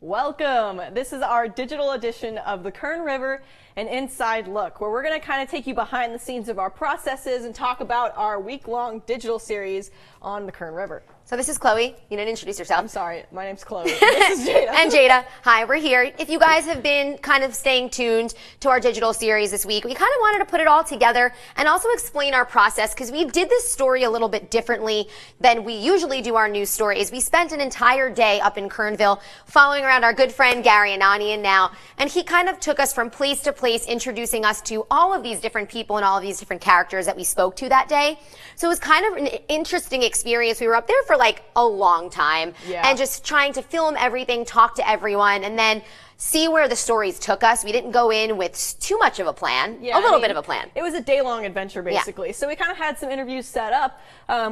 Welcome! This is our digital edition of the Kern River, an inside look, where we're going to kind of take you behind the scenes of our processes and talk about our week-long digital series on the Kern River. So this is Chloe. You didn't introduce yourself. I'm sorry, my name's Chloe. This is Jada. And Jada. Hi, we're here. If you guys have been kind of staying tuned to our digital series this week, we kind of wanted to put it all together and also explain our process, because we did this story a little bit differently than we usually do our news stories. We spent an entire day up in Kernville following around our good friend Gary Ananian now, and he kind of took us from place to place, introducing us to all of these different people and all of these different characters that we spoke to that day. So it was kind of an interesting experience. We were up there for like a long time and just trying to film everything, talk to everyone, and then see where the stories took us. We didn't go in with too much of a plan, a little bit of a plan. It was a day-long adventure, basically. So we kind of had some interviews set up.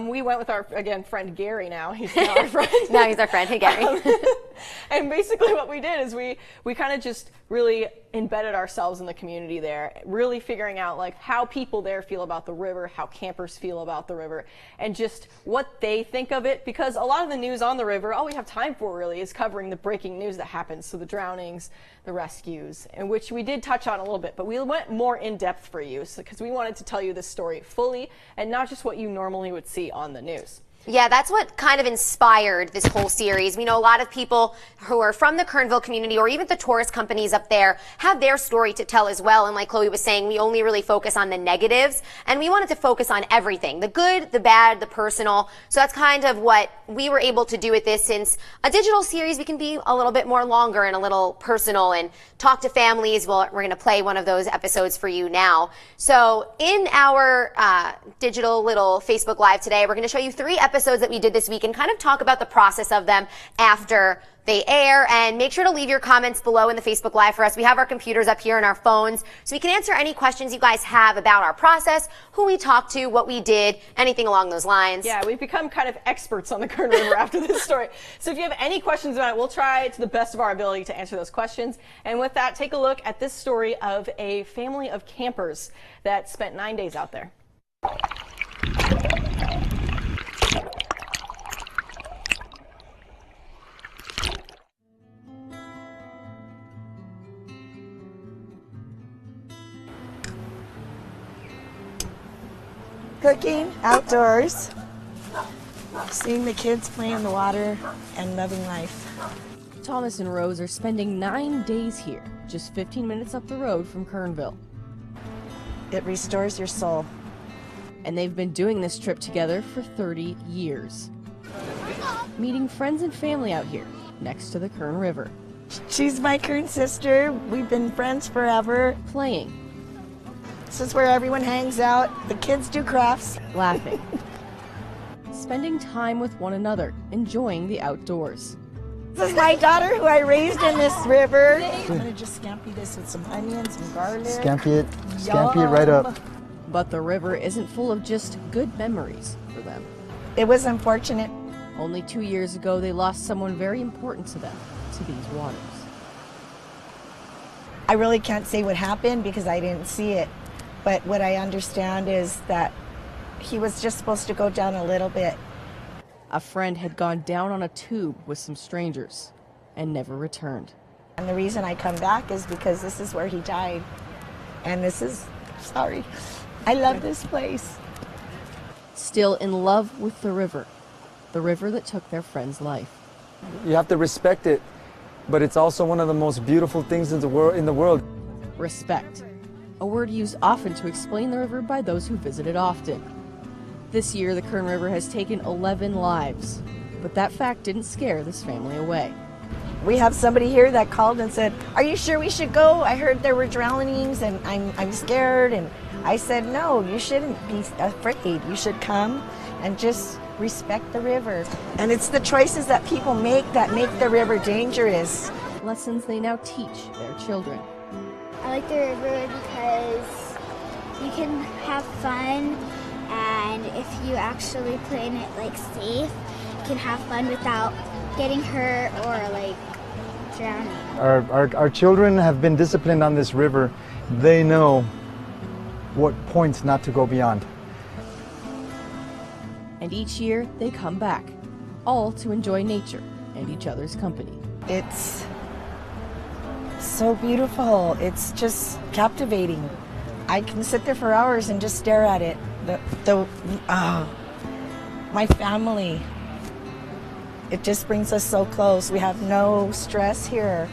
We went with our, again, friend Gary now. He's now our friend. Now he's our friend. Hey, Gary. And basically what we did is we kind of just really embedded ourselves in the community there, really figuring out like how people there feel about the river, how campers feel about the river, and just what they think of it, because a lot of the news on the river, all we have time for really is covering the breaking news that happens, so the drownings, the rescues, and which we did touch on a little bit, but we went more in depth for you because we wanted to tell you this story fully and not just what you normally would see on the news. Yeah, that's what kind of inspired this whole series. We know a lot of people who are from the Kernville community, or even the tourist companies up there, have their story to tell as well. And like Chloe was saying, we only really focus on the negatives, and we wanted to focus on everything, the good, the bad, the personal. So that's kind of what we were able to do with this. Since a digital series, we can be a little bit more longer and a little personal and talk to families. Well, we're going to play one of those episodes for you now. So in our digital little Facebook Live today, we're going to show you 3 episodes that we did this week and kind of talk about the process of them after they air. And make sure to leave your comments below in the Facebook Live for us. We have our computers up here and our phones, so we can answer any questions you guys have about our process, who we talked to, what we did, anything along those lines. Yeah, we've become kind of experts on the Kern River after this story. So if you have any questions about it, we'll try to the best of our ability to answer those questions. And with that, take a look at this story of a family of campers that spent 9 days out there. Cooking outdoors, seeing the kids play in the water, and loving life. Thomas and Rose are spending 9 days here, just 15 minutes up the road from Kernville. It restores your soul. And they've been doing this trip together for 30 years. Meeting friends and family out here, next to the Kern River. She's my Kern sister. We've been friends forever. Playing. This is where everyone hangs out. The kids do crafts. Laughing. Spending time with one another, enjoying the outdoors. This is my daughter who I raised in this river. I'm gonna just scampi this with some onions and garlic. Scampi it right up. But the river isn't full of just good memories for them. It was unfortunate. Only 2 years ago, they lost someone very important to them, to these waters. I really can't say what happened because I didn't see it. But what I understand is that he was just supposed to go down a little bit. A friend had gone down on a tube with some strangers and never returned. And the reason I come back is because this is where he died. And this is, sorry, I love this place. Still in love with the river that took their friend's life. You have to respect it, but it's also one of the most beautiful things in the world. Respect, a word used often to explain the river by those who visit it often. This year, the Kern River has taken 11 lives, but that fact didn't scare this family away. We have somebody here that called and said, "Are you sure we should go? I heard there were drownings and I'm scared." And I said, "No, you shouldn't be afraid. You should come and just respect the river." And it's the choices that people make that make the river dangerous. Lessons they now teach their children. I like the river because you can have fun, and if you actually play in it like safe, you can have fun without getting hurt or like drowning. Our children have been disciplined on this river. They know what points not to go beyond. And each year they come back, all to enjoy nature and each other's company. It's so beautiful. It's just captivating. I can sit there for hours and just stare at it. My family, it just brings us so close. We have no stress here.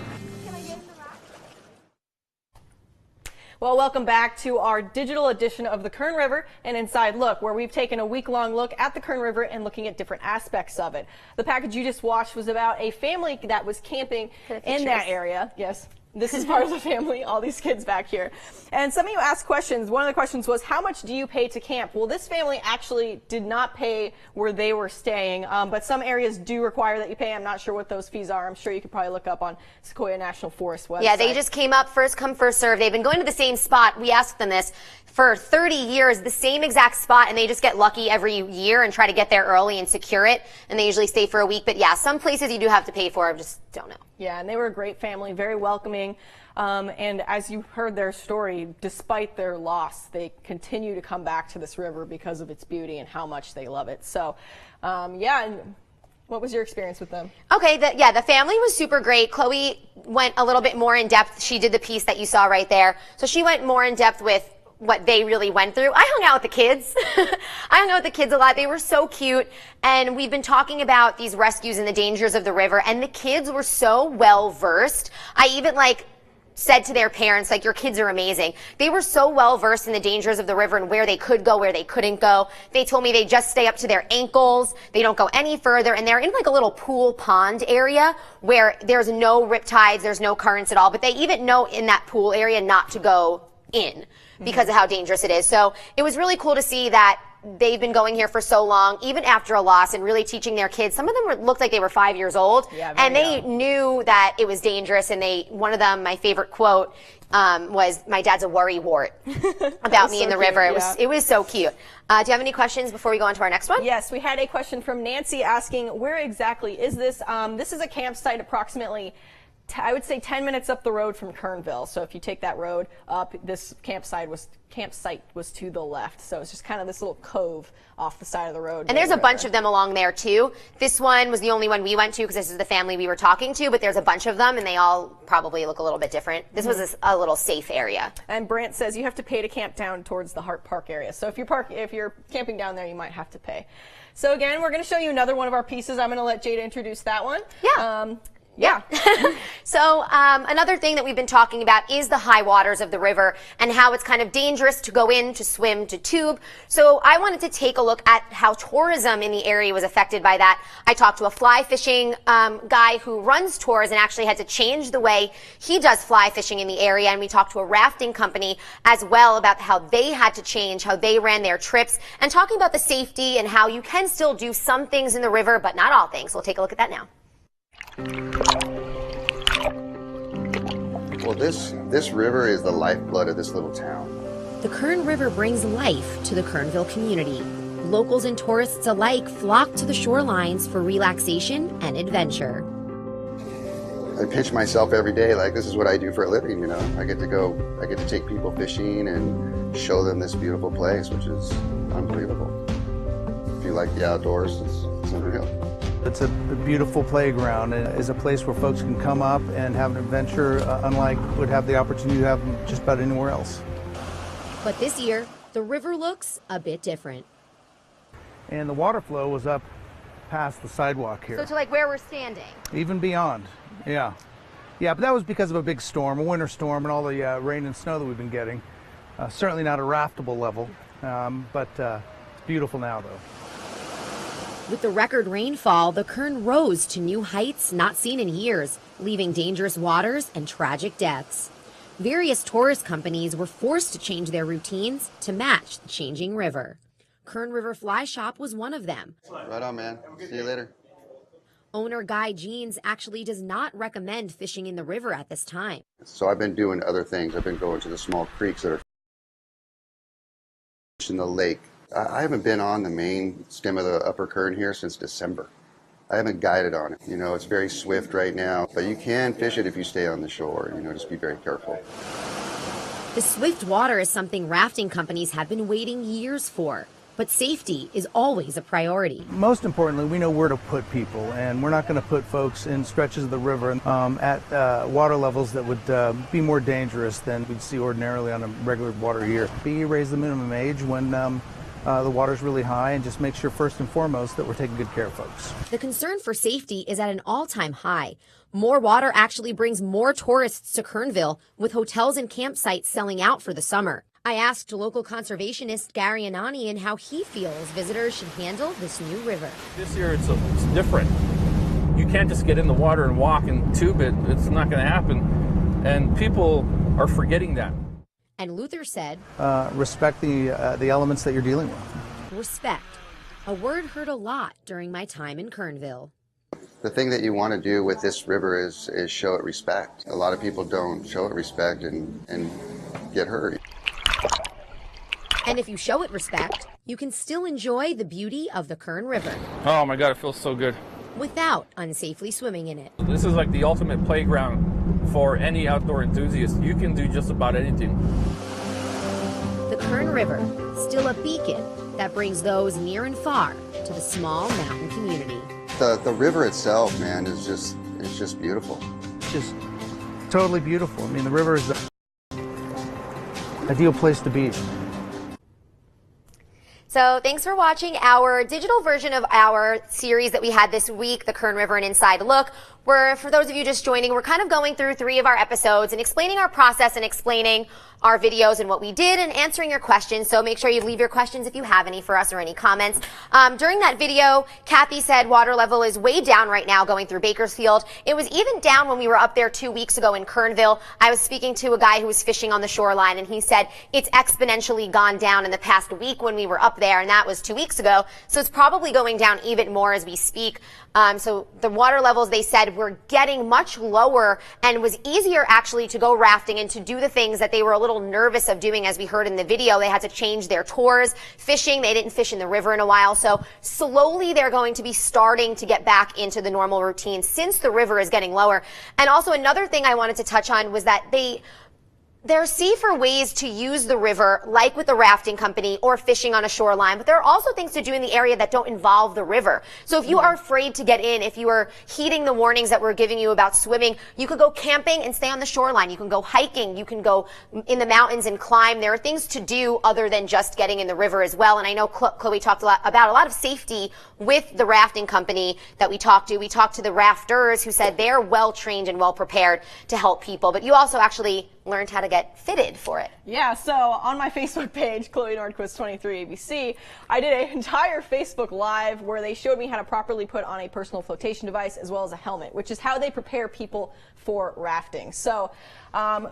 Well, welcome back to our digital edition of the Kern River and Inside Look, where we've taken a week-long look at the Kern River and looking at different aspects of it. The package you just watched was about a family that was camping in that area. Yes. This is part of the family, all these kids back here. And some of you asked questions. One of the questions was, how much do you pay to camp? Well, this family actually did not pay where they were staying, but some areas do require that you pay. I'm not sure what those fees are. I'm sure you could probably look up on Sequoia National Forest website. Yeah, they just came up first come, first serve. They've been going to the same spot. We asked them this for 30 years, the same exact spot, and they just get lucky every year and try to get there early and secure it. And they usually stay for a week. But yeah, some places you do have to pay for. I just don't know. Yeah, and they were a great family, very welcoming. And as you heard their story, despite their loss, they continue to come back to this river because of its beauty and how much they love it. So, yeah, and what was your experience with them? Okay, the family was super great. Chloe went a little bit more in depth. She did the piece that you saw right there. So she went more in depth with what they really went through. I hung out with the kids. I hung out with the kids a lot. They were so cute. And we've been talking about these rescues and the dangers of the river. And the kids were so well versed. I even said to their parents, your kids are amazing. They were so well versed in the dangers of the river and where they could go, where they couldn't go. They told me they just stay up to their ankles. They don't go any further. And they're in a little pool pond area where there's no riptides, there's no currents at all. But they even know in that pool area not to go in because of how dangerous it is. So it was really cool to see that they've been going here for so long, even after a loss, and really teaching their kids. Some of them looked like they were 5 years old, and they knew that it was dangerous. And one of them, my favorite quote, was, "My dad's a worry wart," about me in the river. It was so cute. Do you have any questions before we go on to our next one? Yes, we had a question from Nancy asking, where exactly is this? This is a campsite approximately, I would say 10 minutes up the road from Kernville. So if you take that road up, this campsite was to the left. So it's just kind of this little cove off the side of the road. And there's a bunch of them along there too. This one was the only one we went to because this is the family we were talking to, but there's a bunch of them and they all probably look a little bit different. This was a little safe area. And Brant says you have to pay to camp down towards the Hart Park area. So if you're camping down there, you might have to pay. So again, we're going to show you another one of our pieces. I'm going to let Jada introduce that one. Yeah. Yeah. So another thing that we've been talking about is the high waters of the river and how it's kind of dangerous to go in, to swim, to tube. So I wanted to take a look at how tourism in the area was affected by that. I talked to a fly fishing guy who runs tours and actually had to change the way he does fly fishing in the area. And we talked to a rafting company as well about how they had to change, how they ran their trips, and talking about the safety and how you can still do some things in the river, but not all things. We'll take a look at that now. Well, this river is the lifeblood of this little town. The Kern River brings life to the Kernville community. Locals and tourists alike flock to the shorelines for relaxation and adventure. I pinch myself every day like this is what I do for a living, you know. I get to take people fishing and show them this beautiful place, which is unbelievable. If you like the outdoors, it's unreal. It's a beautiful playground. It is a place where folks can come up and have an adventure unlike would have the opportunity to have just about anywhere else. But this year, the river looks a bit different. And the water flow was up past the sidewalk here. So to where we're standing? Even beyond, yeah. Yeah, but that was because of a big storm, a winter storm, and all the rain and snow that we've been getting. Certainly not a raftable level, but it's beautiful now, though. With the record rainfall, the Kern rose to new heights not seen in years, leaving dangerous waters and tragic deaths. Various tourist companies were forced to change their routines to match the changing river. Kern River Fly Shop was one of them. Right on, man. See you later. Owner Guy Jeans actually does not recommend fishing in the river at this time. So I've been doing other things. I've been going to the small creeks that are in the lake. I haven't been on the main stem of the upper Kern here since December. I haven't guided on it. You know, it's very swift right now, but you can fish it if you stay on the shore. You know, just be very careful. The swift water is something rafting companies have been waiting years for. but safety is always a priority. Most importantly, we know where to put people, and we're not going to put folks in stretches of the river at water levels that would be more dangerous than we'd see ordinarily on a regular water year. Raise the minimum age when the water's really high, and just make sure first and foremost that we're taking good care of folks. The concern for safety is at an all-time high. More water actually brings more tourists to Kernville, with hotels and campsites selling out for the summer. I asked local conservationist Gary Ananian how he feels visitors should handle this new river. This year it's different. You can't just get in the water and walk and tube it. It's not going to happen. And people are forgetting that. And Luther said, respect the elements that you're dealing with. Respect, a word heard a lot during my time in Kernville. The thing that you want to do with this river is show it respect. A lot of people don't show it respect and get hurt. And if you show it respect, you can still enjoy the beauty of the Kern River. Oh my God, it feels so good. Without unsafely swimming in it. This is like the ultimate playground for any outdoor enthusiast. You can do just about anything. The Kern River, still a beacon that brings those near and far to the small mountain community. The river itself, man, is just beautiful. Just totally beautiful. I mean, the river is the ideal place to be. So thanks for watching our digital version of our series that we had this week, the Kern River, an Inside Look. For those of you just joining, we're kind of going through 3 of our episodes and explaining our process and explaining our videos and what we did and answering your questions. So make sure you leave your questions if you have any for us or any comments. During that video, Kathy said water level is way down right now going through Bakersfield. It was even down when we were up there 2 weeks ago in Kernville. I was speaking to a guy who was fishing on the shoreline, and he said it's exponentially gone down in the past week when we were up there, and that was 2 weeks ago. So it's probably going down even more as we speak. So the water levels, they said, were getting much lower, and it was easier actually to go rafting and to do the things that they were a little nervous of doing. As we heard in the video, they had to change their tours. Fishing, they didn't fish in the river in a while. So slowly they're going to be starting to get back into the normal routine since the river is getting lower. And also another thing I wanted to touch on was that there are safer ways to use the river, like with the rafting company or fishing on a shoreline, but there are also things to do in the area that don't involve the river. So if you are afraid to get in, if you are heeding the warnings that we're giving you about swimming, you could go camping and stay on the shoreline. You can go hiking. You can go in the mountains and climb. There are things to do other than just getting in the river as well. And I know Chloe talked about a lot of safety with the rafting company that we talked to. We talked to the rafters who said they're well trained and well prepared to help people. But you also actually learned how to get fitted for it. Yeah, so on my Facebook page, Chloe Nordquist 23 ABC, I did an entire Facebook Live where they showed me how to properly put on a personal flotation device as well as a helmet, which is how they prepare people for rafting. So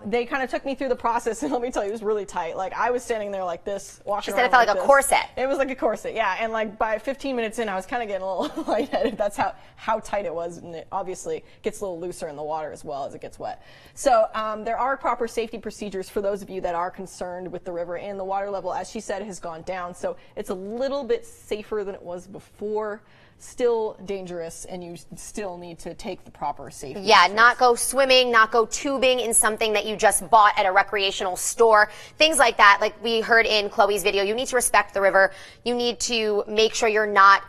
they kind of took me through the process, and let me tell you, it was really tight. Like, I was standing there like this, walking around. She said it felt like a corset. It was like a corset, yeah. And like by 15 minutes in, I was kind of getting a little lightheaded. That's how tight it was, and it obviously gets a little looser in the water as well as it gets wet. So there are proper safety procedures for those of you that are concerned with the river, and the water level, as she said, has gone down. So it's a little bit safer than it was before. Still dangerous, and you still need to take the proper safety measures. Not go swimming, not go tubing in something that you just bought at a recreational store. Things like that, like we heard in Chloe's video, you need to respect the river. You need to make sure you're not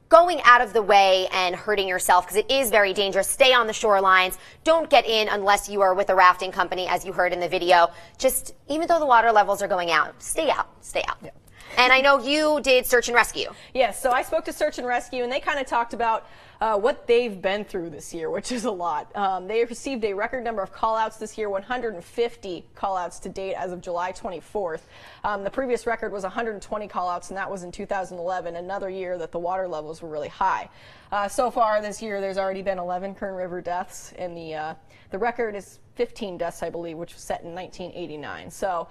going out of the way and hurting yourself, because it is very dangerous. Stay on the shorelines. Don't get in unless you are with a rafting company, as you heard in the video. Just, even though the water levels are going out, stay out, stay out. Yeah. And I know you did search and rescue. Yes, so I spoke to Search and Rescue, and they kind of talked about what they've been through this year, which is a lot. They received a record number of call-outs this year, 150 call-outs to date as of July 24th. The previous record was 120 call-outs, and that was in 2011, another year that the water levels were really high. So far this year, there's already been 11 Kern River deaths, and the record is 15 deaths, I believe, which was set in 1989. So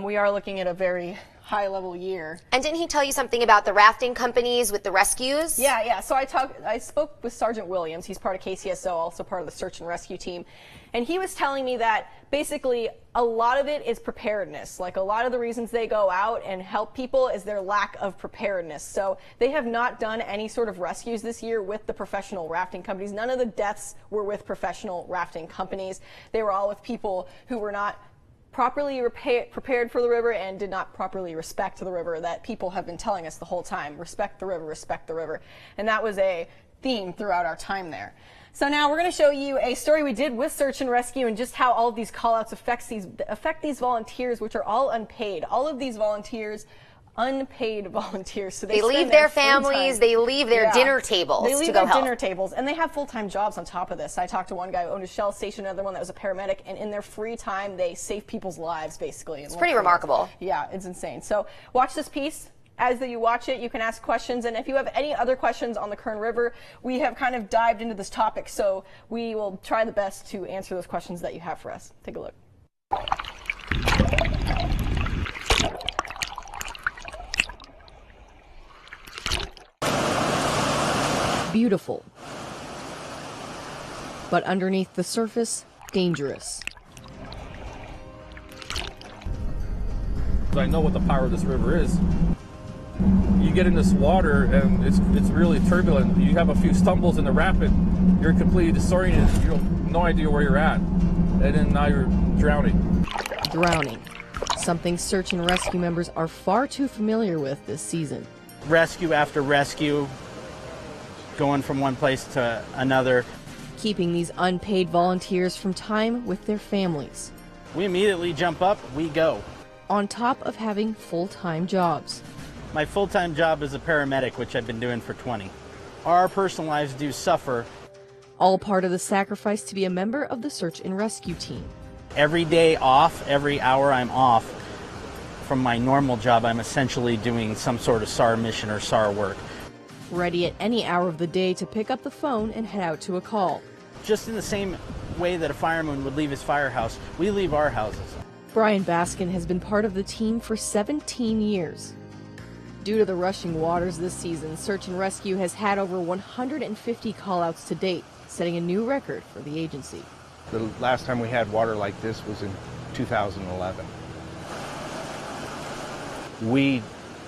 we are looking at a very high-level year. And didn't he tell you something about the rafting companies with the rescues? Yeah. So I spoke with Sergeant Williams. He's part of KCSO, also part of the search and rescue team. And he was telling me that basically a lot of it is preparedness. Like, a lot of the reasons they go out and help people is their lack of preparedness. So they have not done any sort of rescues this year with the professional rafting companies. None of the deaths were with professional rafting companies. They were all with people who were not properly prepared for the river and did not properly respect the river that people have been telling us the whole time. Respect the river, respect the river. And that was a theme throughout our time there. So now we're going to show you a story we did with search and rescue and just how all of these call-outs affect these volunteers, which are all unpaid. All of these volunteers, unpaid volunteers. So they leave their families, they leave their dinner tables to go help. They leave their dinner tables, and they have full-time jobs on top of this. I talked to one guy who owned a Shell station, another one that was a paramedic, and in their free time, they save people's lives, basically. It's pretty remarkable. Yeah, it's insane. So watch this piece. As you watch it, you can ask questions, and if you have any other questions on the Kern River, we have kind of dived into this topic, so we will try the best to answer those questions that you have for us. Take a look. Beautiful, but underneath the surface, dangerous. I know what the power of this river is. You get in this water and it's really turbulent. You have a few stumbles in the rapid, you're completely disoriented. You have no idea where you're at, and then now you're drowning. Drowning, something search and rescue members are far too familiar with this season. Rescue after rescue, going from one place to another. Keeping these unpaid volunteers from time with their families. We immediately jump up, we go. On top of having full-time jobs. My full-time job is a paramedic, which I've been doing for 20. Our personal lives do suffer. All part of the sacrifice to be a member of the search and rescue team. Every day off, every hour I'm off from my normal job, I'm essentially doing some sort of SAR mission or SAR work. Ready at any hour of the day to pick up the phone and head out to a call. Just in the same way that a fireman would leave his firehouse, we leave our houses. Brian Baskin has been part of the team for 17 years. Due to the rushing waters this season, search and rescue has had over 150 call-outs to date, setting a new record for the agency. The last time we had water like this was in 2011. We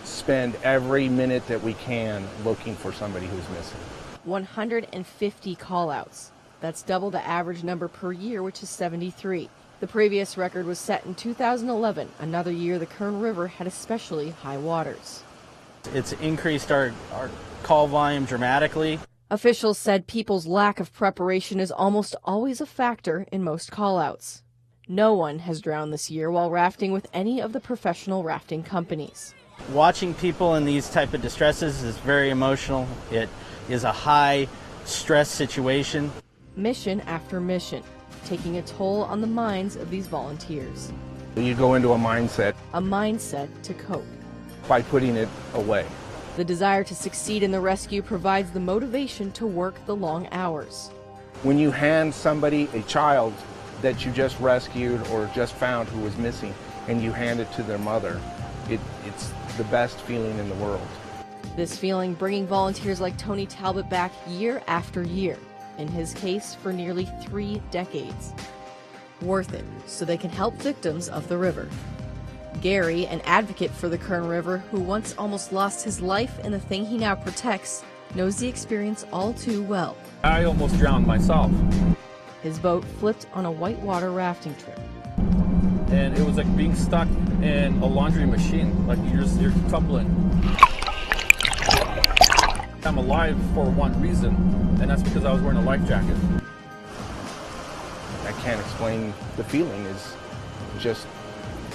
spend every minute that we can looking for somebody who's missing. 150 call-outs. That's double the average number per year, which is 73. The previous record was set in 2011, another year the Kern River had especially high waters. It's increased our call volume dramatically. Officials said people's lack of preparation is almost always a factor in most call-outs. No one has drowned this year while rafting with any of the professional rafting companies. Watching people in these type of distresses is very emotional. It is a high stress situation. Mission after mission, taking a toll on the minds of these volunteers. You go into a mindset to cope. by putting it away. The desire to succeed in the rescue provides the motivation to work the long hours. When you hand somebody a child that you just rescued or just found who was missing, and you hand it to their mother, it's the best feeling in the world. This feeling bringing volunteers like Tony Talbot back year after year, in his case for nearly 3 decades. Worth it, so they can help victims of the river. Gary, an advocate for the Kern River who once almost lost his life in the thing he now protects, knows the experience all too well. I almost drowned myself. His boat flipped on a whitewater rafting trip. And it was like being stuck in a laundry machine, like you're tumbling. I'm alive for one reason, and that's because I was wearing a life jacket. I can't explain the feeling. Is just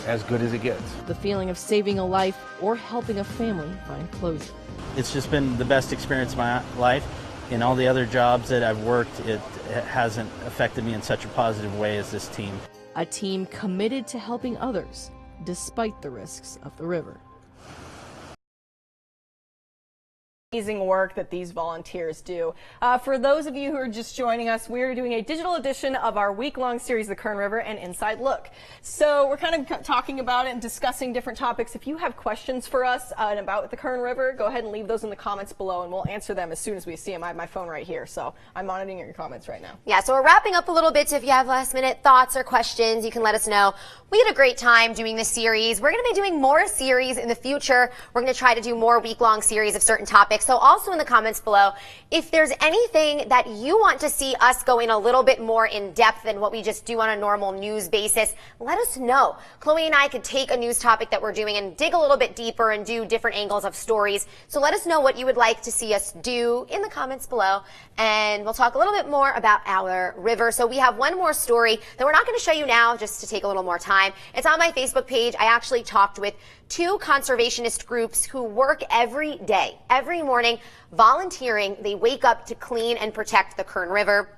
as good as it gets. The feeling of saving a life or helping a family find closure. It's just been the best experience of my life. In all the other jobs that I've worked, it hasn't affected me in such a positive way as this team. A team committed to helping others, despite the risks of the river. Amazing work that these volunteers do. For those of you who are just joining us, we're doing a digital edition of our week-long series, The Kern River and Inside Look. So we're kind of talking about it and discussing different topics. If you have questions for us about the Kern River, go ahead and leave those in the comments below, and we'll answer them as soon as we see them. I have my phone right here, so I'm monitoring your comments right now. Yeah, so we're wrapping up a little bit, so if you have last-minute thoughts or questions, you can let us know. We had a great time doing this series. We're going to be doing more series in the future. We're going to try to do more week-long series of certain topics. So also in the comments below, if there's anything that you want to see us going a little bit more in depth than what we just do on a normal news basis, let us know. Chloe and I could take a news topic that we're doing and dig a little bit deeper and do different angles of stories. So let us know what you would like to see us do in the comments below, and we'll talk a little bit more about our river. So we have one more story that we're not going to show you now just to take a little more time. It's on my Facebook page. I actually talked with two conservationist groups who work every day, every morning, volunteering. They wake up to clean and protect the Kern River.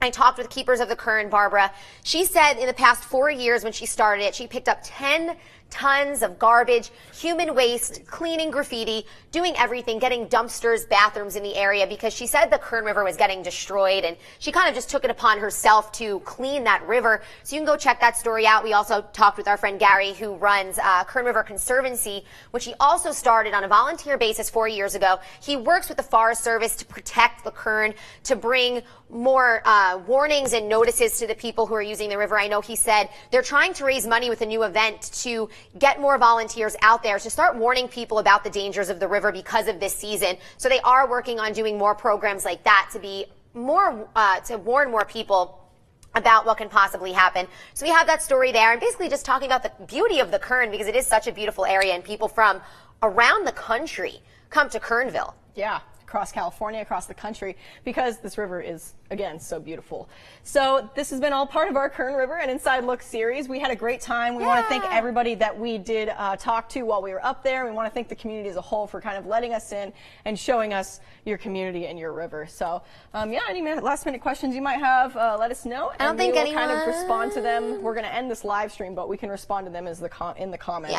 I talked with Keepers of the Kern, Barbara. She said in the past 4 years when she started it, she picked up 10 tons of garbage, human waste, cleaning graffiti, doing everything, getting dumpsters, bathrooms in the area, because she said the Kern River was getting destroyed, and she kind of just took it upon herself to clean that river. So you can go check that story out. We also talked with our friend Gary, who runs Kern River Conservancy, which he also started on a volunteer basis 4 years ago. He works with the Forest Service to protect the Kern, to bring more warnings and notices to the people who are using the river. I know he said they're trying to raise money with a new event to get more volunteers out there to start warning people about the dangers of the river because of this season. So they are working on doing more programs like that to be more, to warn more people about what can possibly happen. So we have that story there, and basically just talking about the beauty of the Kern, because it is such a beautiful area and people from around the country come to Kernville. Yeah. Across California, across the country, because this river is, again, so beautiful. So this has been all part of our Kern River and Inside Look series. We had a great time. We want to thank everybody that we did talk to while we were up there. We want to thank the community as a whole for kind of letting us in and showing us your community and your river. So, yeah, any last minute questions you might have, let us know. I don't think anyone kind of respond to them. We're going to end this live stream, but we can respond to them as in the comments.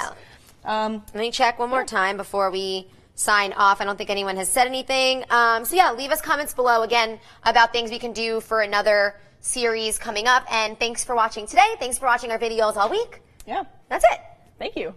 Yeah. Let me check one more time before we sign off. I don't think anyone has said anything. So yeah, leave us comments below again about things we can do for another series coming up. And thanks for watching today. Thanks for watching our videos all week. Yeah. That's it. Thank you.